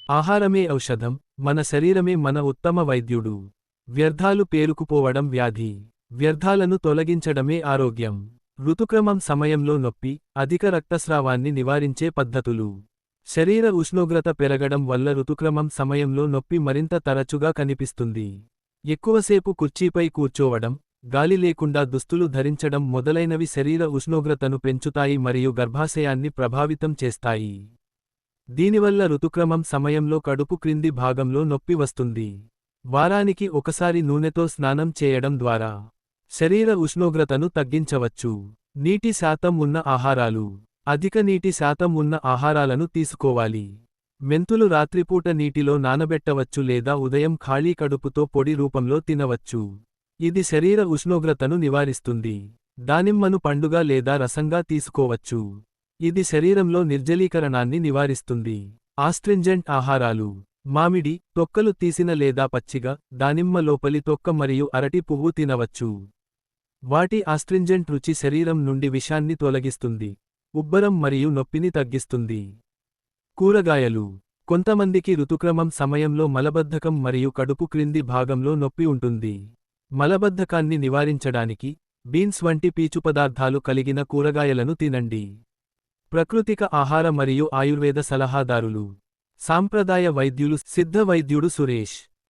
ఆహారమే ఔషధం, మన శరీరమే మన ఉత్తమ వైద్యుడు. వ్యర్థాలు పేరుకుపోవడం వ్యాధి. వ్యర్థాలను తొలగించడమే ఆరోగ్యం. ఋతుక్రమం సమయంలో నొప్పి, అధిక రక్తస్రావాన్ని నివారించే పద్ధతులు. శరీర ఉష్ణోగ్రత పెరగడం వల్ల ఋతుక్రమం సమయంలో నొప్పి మరింత తరచుగా కనిపిస్తుంది. ఎక్కువసేపు కుర్చీపై కూర్చోవడం, గాలి లేకుండా దుస్తులు ధరించడం మొదలైనవి శరీర ఉష్ణోగ్రతను పెంచుతాయి మరియు గర్భాశయాన్ని ప్రభావితం చేస్తాయి. దీనివల్ల ఋతుక్రమం సమయంలో కడుపు క్రింది భాగంలో నొప్పి వస్తుంది. వారానికి ఒకసారి నూనెతో స్నానం చేయడం ద్వారా శరీర ఉష్ణోగ్రతను తగ్గించవచ్చు. నీటి శాతం ఉన్న ఆహారాలు. అధిక నీటి శాతం ఉన్న ఆహారాలను తీసుకోవాలి. మెంతులు రాత్రిపూట నీటిలో నానబెట్టవచ్చు లేదా ఉదయం ఖాళీ కడుపుతో పొడి రూపంలో తినవచ్చు. ఇది శరీర ఉష్ణోగ్రతను నివారిస్తుంది. దానిమ్మను పండుగా లేదా రసంగా తీసుకోవచ్చు. ఇది శరీరంలో నిర్జలీకరణాన్ని నివారిస్తుంది. ఆస్ట్రింజెంట్ ఆహారాలు. మామిడి, తొక్కలు తీసిన లేదా పచ్చిగా, దానిమ్మ లోపలి తొక్క మరియు అరటి పువ్వు తినవచ్చు. వాటి ఆస్ట్రింజెంట్ రుచి శరీరం నుండి విషాన్ని తొలగిస్తుంది, ఉబ్బరం మరియు నొప్పిని తగ్గిస్తుంది. కూరగాయలు. కొంతమందికి ఋతుక్రమం సమయంలో మలబద్ధకం మరియు కడుపు క్రింది భాగంలో నొప్పి ఉంటుంది. మలబద్ధకాన్ని నివారించడానికి బీన్స్ వంటి పీచు పదార్థాలు కలిగిన కూరగాయలను తినండి. ప్రకృతిక ఆహార మరియు ఆయుర్వేద సలహాదారులు. సాంప్రదాయ వైద్యులు. సిద్ధ వైద్యుడు సురేష్.